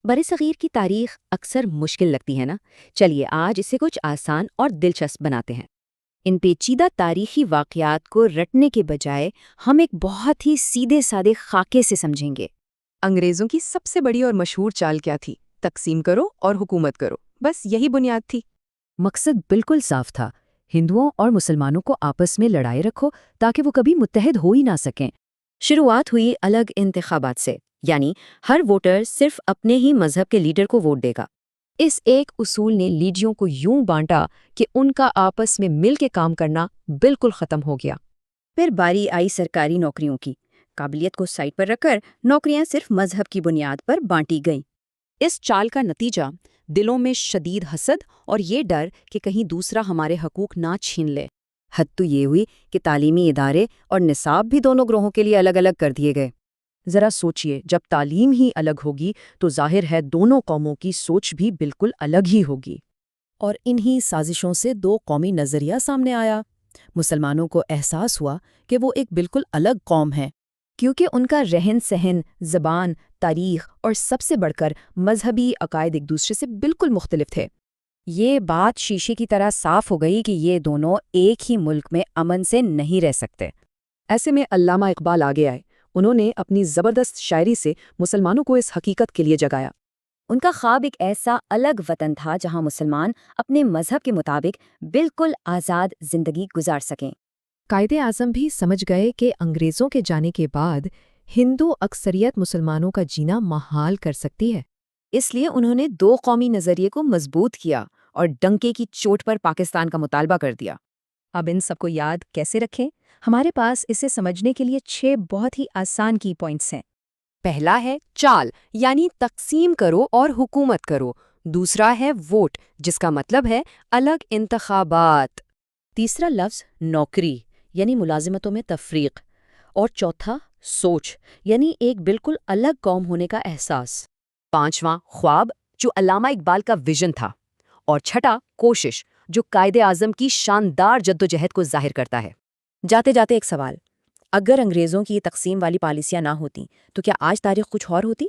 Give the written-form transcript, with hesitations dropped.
برصغیر کی تاریخ اکثر مشکل لگتی ہے نا؟ چلیے آج اسے کچھ آسان اور دلچسپ بناتے ہیں۔ ان پیچیدہ تاریخی واقعات کو رٹنے کے بجائے ہم ایک بہت ہی سیدھے سادے خاکے سے سمجھیں گے۔ انگریزوں کی سب سے بڑی اور مشہور چال کیا تھی؟ تقسیم کرو اور حکومت کرو، بس یہی بنیاد تھی۔ مقصد بالکل صاف تھا، ہندوؤں اور مسلمانوں کو آپس میں لڑائے رکھو تاکہ وہ کبھی متحد ہو ہی نہ سکیں۔ شروعات ہوئی الگ انتخابات سے، یعنی ہر ووٹر صرف اپنے ہی مذہب کے لیڈر کو ووٹ دے گا۔ اس ایک اصول نے لیڈروں کو یوں بانٹا کہ ان کا آپس میں مل کے کام کرنا بالکل ختم ہو گیا۔ پھر باری آئی سرکاری نوکریوں کی۔ قابلیت کو سائڈ پر رکھ کر نوکریاں صرف مذہب کی بنیاد پر بانٹی گئیں۔ اس چال کا نتیجہ دلوں میں شدید حسد اور یہ ڈر کہ کہیں دوسرا ہمارے حقوق نہ چھین لے۔ حد تو یہ ہوئی کہ تعلیمی ادارے اور نصاب بھی دونوں گروہوں کے لیے الگ الگ کر دیے گئے۔ ذرا سوچئے، جب تعلیم ہی الگ ہوگی تو ظاہر ہے دونوں قوموں کی سوچ بھی بالکل الگ ہی ہوگی۔ اور انہی سازشوں سے دو قومی نظریہ سامنے آیا۔ مسلمانوں کو احساس ہوا کہ وہ ایک بالکل الگ قوم ہے، کیونکہ ان کا رہن سہن، زبان، تاریخ اور سب سے بڑھ کر مذہبی عقائد ایک دوسرے سے بالکل مختلف تھے۔ یہ بات شیشے کی طرح صاف ہو گئی کہ یہ دونوں ایک ہی ملک میں امن سے نہیں رہ سکتے۔ ایسے میں علامہ اقبال آگے آئے۔ انہوں نے اپنی زبردست شاعری سے مسلمانوں کو اس حقیقت کے لیے جگایا۔ ان کا خواب ایک ایسا الگ وطن تھا جہاں مسلمان اپنے مذہب کے مطابق بالکل آزاد زندگی گزار سکیں۔ قائد اعظم بھی سمجھ گئے کہ انگریزوں کے جانے کے بعد ہندو اکثریت مسلمانوں کا جینا محال کر سکتی ہے۔ اس لیے انہوں نے دو قومی نظریے کو مضبوط کیا اور ڈنکے کی چوٹ پر پاکستان کا مطالبہ کر دیا۔ اب ان سب کو یاد کیسے رکھیں؟ ہمارے پاس اسے سمجھنے کے لیے 6 بہت ہی آسان کی پوائنٹس ہیں۔ پہلا ہے چال، یعنی تقسیم کرو اور حکومت کرو۔ دوسرا ہے ووٹ، جس کا مطلب ہے الگ انتخابات۔ تیسرا لفظ نوکری، یعنی ملازمتوں میں تفریق۔ اور چوتھا سوچ، یعنی ایک بالکل الگ قوم ہونے کا احساس۔ پانچواں خواب، جو علامہ اقبال کا ویژن تھا۔ اور چھٹا کوشش، جو قائد اعظم کی شاندار جدوجہد کو ظاہر کرتا ہے۔ جاتے جاتے ایک سوال، اگر انگریزوں کی تقسیم والی پالیسیاں نہ ہوتیں تو کیا آج تاریخ کچھ اور ہوتی؟